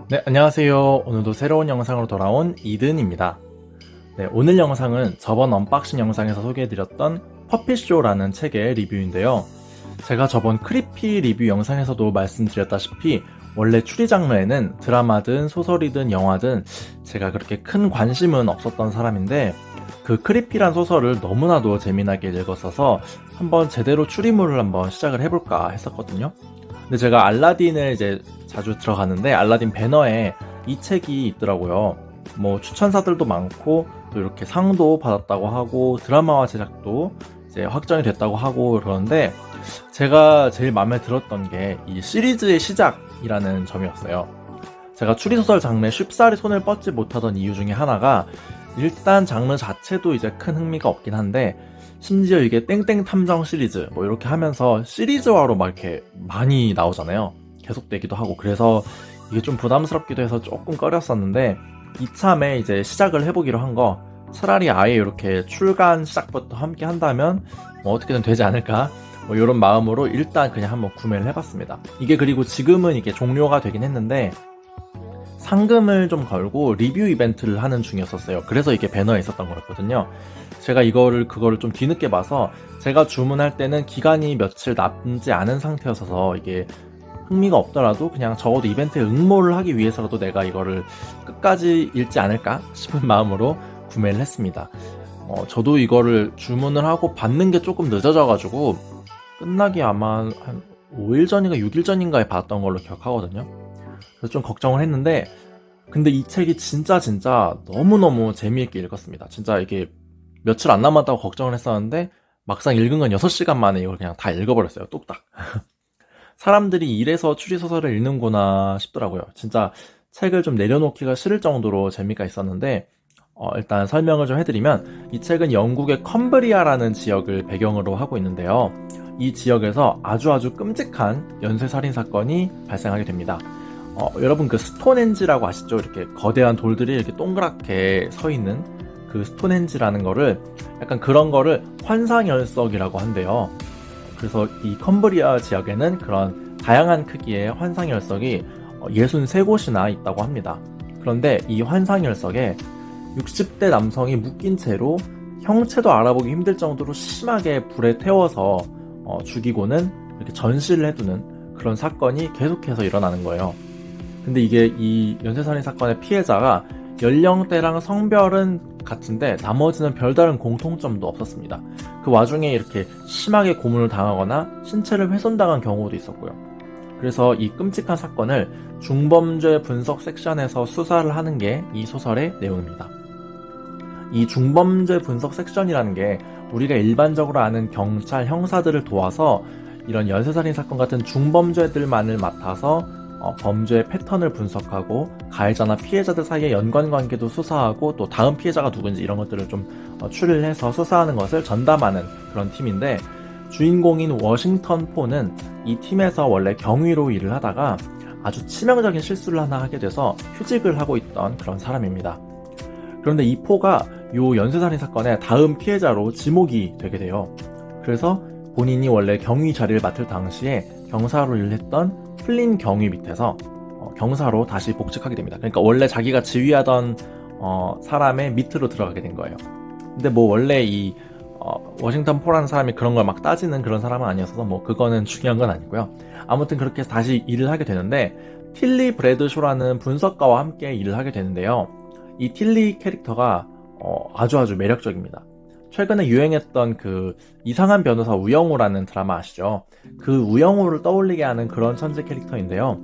네, 안녕하세요. 오늘도 새로운 영상으로 돌아온 이든입니다. 네, 오늘 영상은 저번 언박싱 영상에서 소개해드렸던 퍼핏쇼라는 책의 리뷰인데요. 제가 저번 크리피 리뷰 영상에서도 말씀드렸다시피 원래 추리 장르에는 드라마든 소설이든 영화든 제가 그렇게 큰 관심은 없었던 사람인데 그 크리피란 소설을 너무나도 재미나게 읽었어서 한번 제대로 추리물을 한번 시작을 해볼까 했었거든요. 근데 제가 알라딘을 이제 자주 들어가는데 알라딘 배너에 이 책이 있더라고요. 뭐 추천사들도 많고 또 이렇게 상도 받았다고 하고 드라마화 제작도 이제 확정이 됐다고 하고 그러는데 제가 제일 마음에 들었던 게 이 시리즈의 시작이라는 점이었어요. 제가 추리소설 장르에 쉽사리 손을 뻗지 못하던 이유 중에 하나가 일단 장르 자체도 이제 큰 흥미가 없긴 한데 심지어 이게 땡땡 탐정 시리즈 뭐 이렇게 하면서 시리즈화로 막 이렇게 많이 나오잖아요. 계속되기도 하고 그래서 이게 좀 부담스럽기도 해서 조금 꺼렸었는데 이참에 이제 시작을 해보기로 한 거 차라리 아예 이렇게 출간 시작부터 함께 한다면 뭐 어떻게든 되지 않을까 뭐 이런 마음으로 일단 그냥 한번 구매를 해봤습니다. 이게 그리고 지금은 이게 종료가 되긴 했는데 상금을 좀 걸고 리뷰 이벤트를 하는 중이었었어요. 그래서 이게 배너에 있었던 거였거든요. 제가 그거를 좀 뒤늦게 봐서 제가 주문할 때는 기간이 며칠 남지 않은 상태였어서 이게 흥미가 없더라도 그냥 적어도 이벤트에 응모를 하기 위해서라도 내가 이거를 끝까지 읽지 않을까 싶은 마음으로 구매를 했습니다. 저도 이거를 주문을 하고 받는 게 조금 늦어져가지고 끝나기 아마 한 5일 전인가 6일 전인가에 받았던 걸로 기억하거든요. 그래서 좀 걱정을 했는데 근데 이 책이 진짜 너무너무 재미있게 읽었습니다. 진짜 이게 며칠 안 남았다고 걱정을 했었는데 막상 읽은 건 6시간 만에 이걸 그냥 다 읽어버렸어요. 뚝딱. 사람들이 이래서 추리소설을 읽는구나 싶더라고요. 진짜 책을 좀 내려놓기가 싫을 정도로 재미가 있었는데 일단 설명을 좀 해드리면 이 책은 영국의 컴브리아라는 지역을 배경으로 하고 있는데요. 이 지역에서 아주 끔찍한 연쇄살인 사건이 발생하게 됩니다. 여러분 그 스톤헨지라고 아시죠? 이렇게 거대한 돌들이 이렇게 동그랗게 서 있는 그 스톤헨지라는 거를 약간 그런 거를 환상열석이라고 한대요. 그래서 이 컴브리아 지역에는 그런 다양한 크기의 환상열석이 63곳이나 있다고 합니다. 그런데 이 환상열석에 60대 남성이 묶인 채로 형체도 알아보기 힘들 정도로 심하게 불에 태워서 죽이고는 이렇게 전시를 해두는 그런 사건이 계속해서 일어나는 거예요. 근데 이게 이 연쇄살인 사건의 피해자가 연령대랑 성별은 같은데 나머지는 별다른 공통점도 없었습니다. 그 와중에 이렇게 심하게 고문을 당하거나 신체를 훼손당한 경우도 있었고요. 그래서 이 끔찍한 사건을 중범죄 분석 섹션에서 수사를 하는 게 이 소설의 내용입니다. 이 중범죄 분석 섹션이라는 게 우리가 일반적으로 아는 경찰, 형사들을 도와서 이런 연쇄살인 사건 같은 중범죄들만을 맡아서 범죄의 패턴을 분석하고 가해자나 피해자들 사이의 연관관계도 수사하고 또 다음 피해자가 누군지 이런 것들을 좀 추리를 해서 수사하는 것을 전담하는 그런 팀인데 주인공인 워싱턴 포는 이 팀에서 원래 경위로 일을 하다가 아주 치명적인 실수를 하나 하게 돼서 휴직을 하고 있던 그런 사람입니다. 그런데 이 포가 이 연쇄살인 사건의 다음 피해자로 지목이 되게 돼요. 그래서 본인이 원래 경위 자리를 맡을 당시에 경사로 일을 했던 플린 경위 밑에서 경사로 다시 복직하게 됩니다. 그러니까 원래 자기가 지휘하던 사람의 밑으로 들어가게 된 거예요. 근데 뭐 원래 이 워싱턴 포라는 사람이 그런 걸 막 따지는 그런 사람은 아니어서 뭐 그거는 중요한 건 아니고요. 아무튼 그렇게 해서 다시 일을 하게 되는데 틸리 브래드쇼라는 분석가와 함께 일을 하게 되는데요. 이 틸리 캐릭터가 아주 매력적입니다. 최근에 유행했던 그 이상한 변호사 우영우라는 드라마 아시죠? 그 우영우를 떠올리게 하는 그런 천재 캐릭터인데요.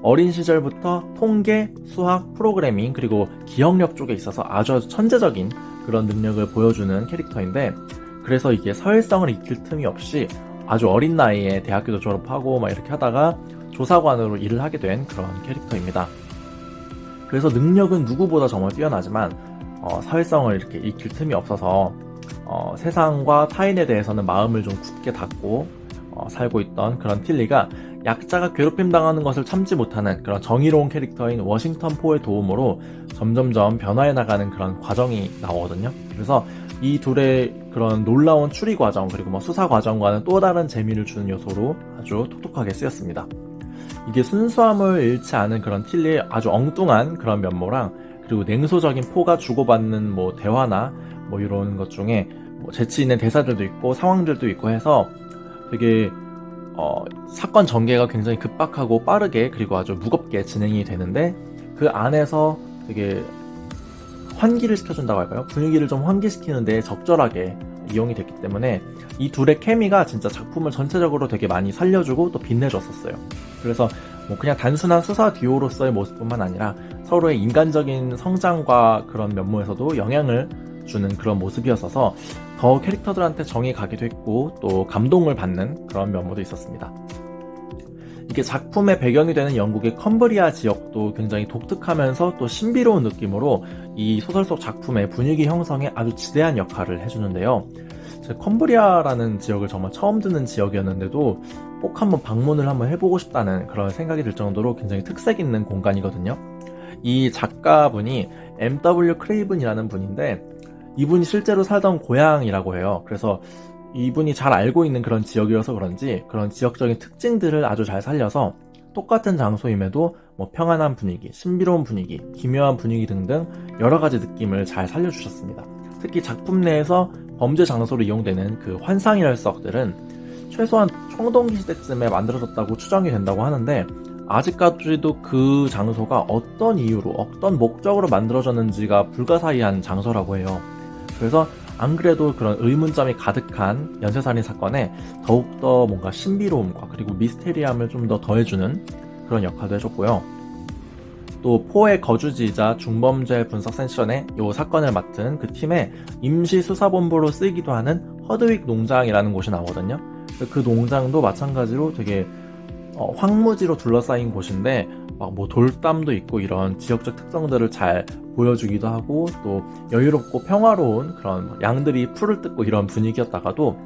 어린 시절부터 통계, 수학, 프로그래밍 그리고 기억력 쪽에 있어서 아주 천재적인 그런 능력을 보여주는 캐릭터인데 그래서 이게 사회성을 익힐 틈이 없이 아주 어린 나이에 대학교도 졸업하고 막 이렇게 하다가 조사관으로 일을 하게 된 그런 캐릭터입니다. 그래서 능력은 누구보다 정말 뛰어나지만 사회성을 이렇게 익힐 틈이 없어서 세상과 타인에 대해서는 마음을 좀 굳게 닫고 살고 있던 그런 틸리가 약자가 괴롭힘 당하는 것을 참지 못하는 그런 정의로운 캐릭터인 워싱턴 포의 도움으로 점점점 변화해 나가는 그런 과정이 나오거든요. 그래서 이 둘의 그런 놀라운 추리 과정 그리고 뭐 수사 과정과는 또 다른 재미를 주는 요소로 아주 톡톡하게 쓰였습니다. 이게 순수함을 잃지 않은 그런 틸리의 아주 엉뚱한 그런 면모랑 그리고 냉소적인 포가 주고받는 뭐 대화나 뭐 이런 것 중에 뭐 재치 있는 대사들도 있고 상황들도 있고 해서 되게 사건 전개가 굉장히 급박하고 빠르게 그리고 아주 무겁게 진행이 되는데 그 안에서 되게 환기를 시켜준다고 할까요? 분위기를 좀 환기시키는데 적절하게 이용이 됐기 때문에 이 둘의 케미가 진짜 작품을 전체적으로 되게 많이 살려주고 또 빛내줬었어요. 그래서 뭐 그냥 단순한 수사 듀오로서의 모습뿐만 아니라 서로의 인간적인 성장과 그런 면모에서도 영향을 주는 그런 모습이었어서 더 캐릭터들한테 정이 가기도 했고 또 감동을 받는 그런 면모도 있었습니다. 이게 작품의 배경이 되는 영국의 컴브리아 지역도 굉장히 독특하면서 또 신비로운 느낌으로 이 소설 속 작품의 분위기 형성에 아주 지대한 역할을 해주는데요. 제가 컴브리아라는 지역을 정말 처음 듣는 지역이었는데도 꼭 한번 방문을 한번 해보고 싶다는 그런 생각이 들 정도로 굉장히 특색 있는 공간이거든요. 이 작가분이 M.W. 크레이븐이라는 분인데 이분이 실제로 살던 고향이라고 해요. 그래서 이분이 잘 알고 있는 그런 지역이어서 그런지 그런 지역적인 특징들을 아주 잘 살려서 똑같은 장소임에도 뭐 평안한 분위기, 신비로운 분위기, 기묘한 분위기 등등 여러 가지 느낌을 잘 살려주셨습니다. 특히 작품 내에서 범죄 장소로 이용되는 그 환상열석들은 최소한 청동기 시대쯤에 만들어졌다고 추정이 된다고 하는데 아직까지도 그 장소가 어떤 이유로 어떤 목적으로 만들어졌는지가 불가사의한 장소라고 해요. 그래서 안 그래도 그런 의문점이 가득한 연쇄살인 사건에 더욱더 뭔가 신비로움과 그리고 미스테리함을 좀 더 더해주는 그런 역할도 해줬고요. 또 포의 거주지이자 중범죄 분석 센션의 이 사건을 맡은 그 팀의 임시수사본부로 쓰이기도 하는 허드윅 농장이라는 곳이 나오거든요. 그 농장도 마찬가지로 되게 황무지로 둘러싸인 곳인데 막 뭐 돌담도 있고 이런 지역적 특성들을 잘 보여주기도 하고 또 여유롭고 평화로운 그런 양들이 풀을 뜯고 이런 분위기였다가도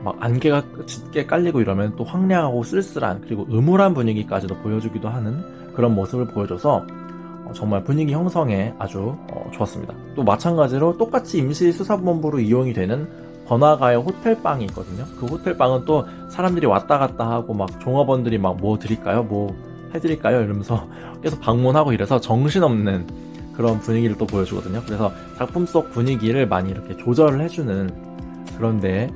막 안개가 짙게 깔리고 이러면 또 황량하고 쓸쓸한 그리고 음울한 분위기까지도 보여주기도 하는 그런 모습을 보여줘서 정말 분위기 형성에 아주 좋았습니다. 또 마찬가지로 똑같이 임시수사본부로 이용이 되는 번화가의 호텔방이 있거든요. 그 호텔방은 또 사람들이 왔다 갔다 하고 막 종업원들이 막 뭐 드릴까요? 뭐 해드릴까요? 이러면서 계속 방문하고 이래서 정신없는 그런 분위기를 또 보여주거든요. 그래서 작품 속 분위기를 많이 이렇게 조절을 해주는 그런데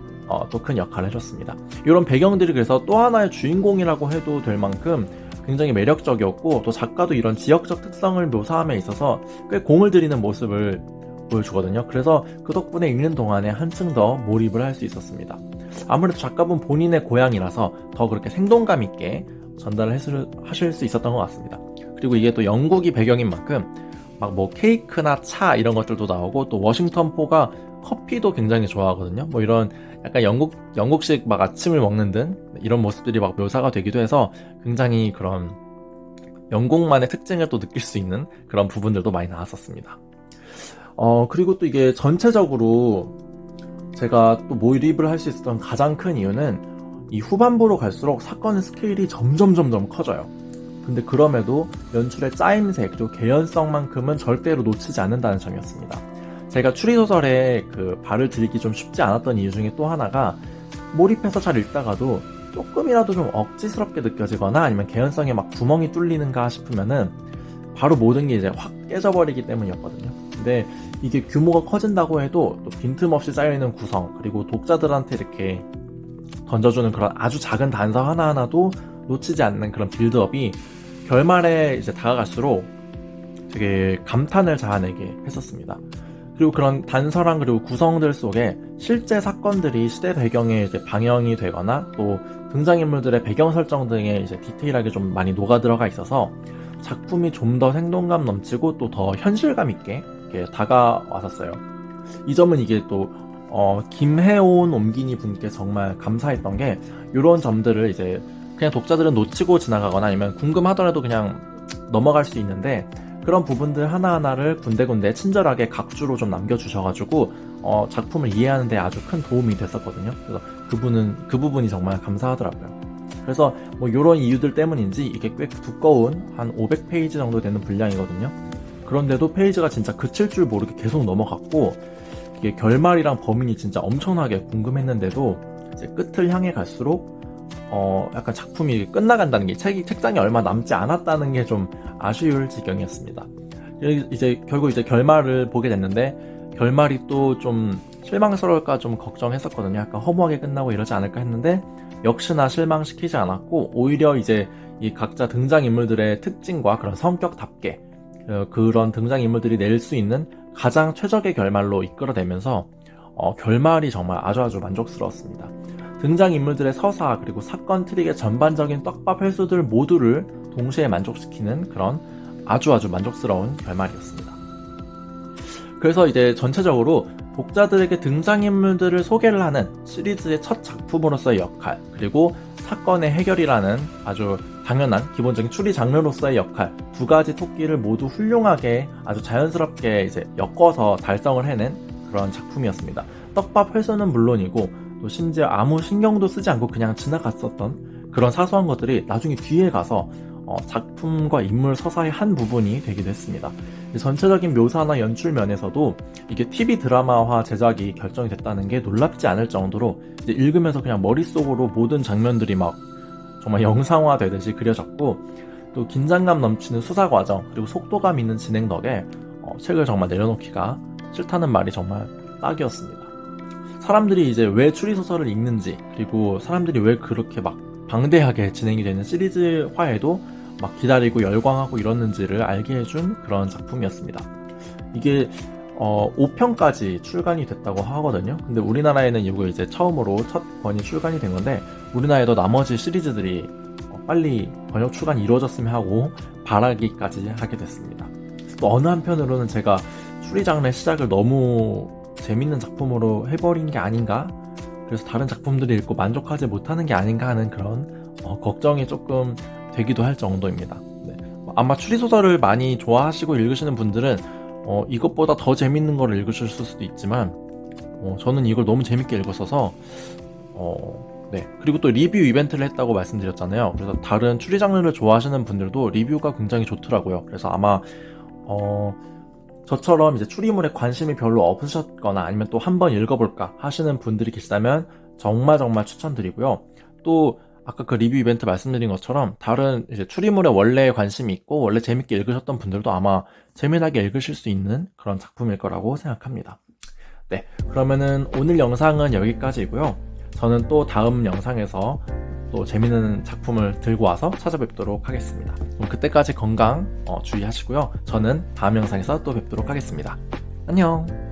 또 큰 역할을 해줬습니다. 이런 배경들이 그래서 또 하나의 주인공이라고 해도 될 만큼 굉장히 매력적이었고 또 작가도 이런 지역적 특성을 묘사함에 있어서 꽤 공을 들이는 모습을 보여주거든요. 그래서 그 덕분에 읽는 동안에 한층 더 몰입을 할 수 있었습니다. 아무래도 작가분 본인의 고향이라서 더 그렇게 생동감 있게 전달을 하실 수 있었던 것 같습니다. 그리고 이게 또 영국이 배경인 만큼 막 뭐 케이크나 차 이런 것들도 나오고 또 워싱턴 포가 커피도 굉장히 좋아하거든요. 뭐 이런 약간 영국식 막 아침을 먹는 등 이런 모습들이 막 묘사가 되기도 해서 굉장히 그런 영국만의 특징을 또 느낄 수 있는 그런 부분들도 많이 나왔었습니다. 그리고 또 이게 전체적으로 제가 또 몰입을 할 수 있었던 가장 큰 이유는 이 후반부로 갈수록 사건의 스케일이 점점 커져요. 근데 그럼에도 연출의 짜임새 그리고 개연성만큼은 절대로 놓치지 않는다는 점이었습니다. 제가 추리소설에 그 발을 들이기 좀 쉽지 않았던 이유 중에 또 하나가 몰입해서 잘 읽다가도 조금이라도 좀 억지스럽게 느껴지거나 아니면 개연성에 막 구멍이 뚫리는가 싶으면은 바로 모든 게 이제 확 깨져버리기 때문이었거든요. 근데 이게 규모가 커진다고 해도 또 빈틈없이 쌓여있는 구성 그리고 독자들한테 이렇게 던져주는 그런 아주 작은 단서 하나하나도 놓치지 않는 그런 빌드업이 결말에 이제 다가갈수록 되게 감탄을 자아내게 했었습니다. 그리고 그런 단서랑 그리고 구성들 속에 실제 사건들이 시대 배경에 이제 방영이 되거나 또 등장인물들의 배경 설정 등에 이제 디테일하게 좀 많이 녹아 들어가 있어서 작품이 좀 더 생동감 넘치고 또 더 현실감 있게 이렇게 다가왔었어요. 이 점은 이게 또 김혜온 옴기니 분께 정말 감사했던 게 이런 점들을 이제 그냥 독자들은 놓치고 지나가거나 아니면 궁금하더라도 그냥 넘어갈 수 있는데 그런 부분들 하나하나를 군데군데 친절하게 각주로 좀 남겨주셔가지고 작품을 이해하는 데 아주 큰 도움이 됐었거든요. 그래서 그 부분이 정말 감사하더라고요. 그래서 뭐 이런 이유들 때문인지 이게 꽤 두꺼운 한 500페이지 정도 되는 분량이거든요. 그런데도 페이지가 진짜 그칠 줄 모르게 계속 넘어갔고 이게 결말이랑 범인이 진짜 엄청나게 궁금했는데도 이제 끝을 향해 갈수록 약간 작품이 끝나간다는 게 책장에 얼마 남지 않았다는 게 좀 아쉬울 지경이었습니다. 이제 결국 이제 결말을 보게 됐는데 결말이 또 좀 실망스러울까 좀 걱정했었거든요. 약간 허무하게 끝나고 이러지 않을까 했는데 역시나 실망시키지 않았고 오히려 이제 이 각자 등장인물들의 특징과 그런 성격답게 그런 등장인물들이 낼 수 있는 가장 최적의 결말로 이끌어내면서 결말이 정말 아주 만족스러웠습니다. 등장인물들의 서사 그리고 사건 트릭의 전반적인 떡밥 횟수들 모두를 동시에 만족시키는 그런 아주 만족스러운 결말이었습니다. 그래서 이제 전체적으로 독자들에게 등장인물들을 소개를 하는 시리즈의 첫 작품으로서의 역할, 그리고 사건의 해결이라는 아주 당연한 기본적인 추리 장르로서의 역할, 두 가지 토끼를 모두 훌륭하게 아주 자연스럽게 이제 엮어서 달성을 해낸 그런 작품이었습니다. 떡밥 회수는 물론이고 또 심지어 아무 신경도 쓰지 않고 그냥 지나갔었던 그런 사소한 것들이 나중에 뒤에 가서 작품과 인물 서사의 한 부분이 되기도 했습니다. 전체적인 묘사나 연출 면에서도 이게 TV 드라마화 제작이 결정이 됐다는 게 놀랍지 않을 정도로 이제 읽으면서 그냥 머릿속으로 모든 장면들이 막 정말 영상화 되듯이 그려졌고, 또 긴장감 넘치는 수사 과정 그리고 속도감 있는 진행 덕에 책을 정말 내려놓기가 싫다는 말이 정말 딱이었습니다. 사람들이 이제 왜 추리소설을 읽는지, 그리고 사람들이 왜 그렇게 막 방대하게 진행이 되는 시리즈화에도 막 기다리고 열광하고 이러는지를 알게 해준 그런 작품이었습니다. 이게 5편까지 출간이 됐다고 하거든요. 근데 우리나라에는 이거 이제 처음으로 첫 권이 출간이 된 건데, 우리나라에도 나머지 시리즈들이 빨리 번역 출간이 이루어졌으면 하고 바라기까지 하게 됐습니다. 또 어느 한편으로는 제가 추리 장르의 시작을 너무 재밌는 작품으로 해버린 게 아닌가, 그래서 다른 작품들을 읽고 만족하지 못하는 게 아닌가 하는 그런 걱정이 조금 되기도 할 정도입니다. 네. 아마 추리소설을 많이 좋아하시고 읽으시는 분들은 이것보다 더 재밌는 걸 읽으실 수도 있지만 저는 이걸 너무 재밌게 읽었어서 네. 그리고 또 리뷰 이벤트를 했다고 말씀드렸잖아요. 그래서 다른 추리 장르를 좋아하시는 분들도 리뷰가 굉장히 좋더라고요. 그래서 아마 저처럼 이제 추리물에 관심이 별로 없으셨거나 아니면 또 한번 읽어볼까 하시는 분들이 계시다면 정말 추천드리고요. 또 아까 그 리뷰 이벤트 말씀드린 것처럼 다른 이제 추리물에 원래 관심이 있고 원래 재밌게 읽으셨던 분들도 아마 재미나게 읽으실 수 있는 그런 작품일 거라고 생각합니다. 네, 그러면은 오늘 영상은 여기까지이고요. 저는 또 다음 영상에서 또 재밌는 작품을 들고 와서 찾아뵙도록 하겠습니다. 그럼 그때까지 건강 주의하시고요. 저는 다음 영상에서 또 뵙도록 하겠습니다. 안녕!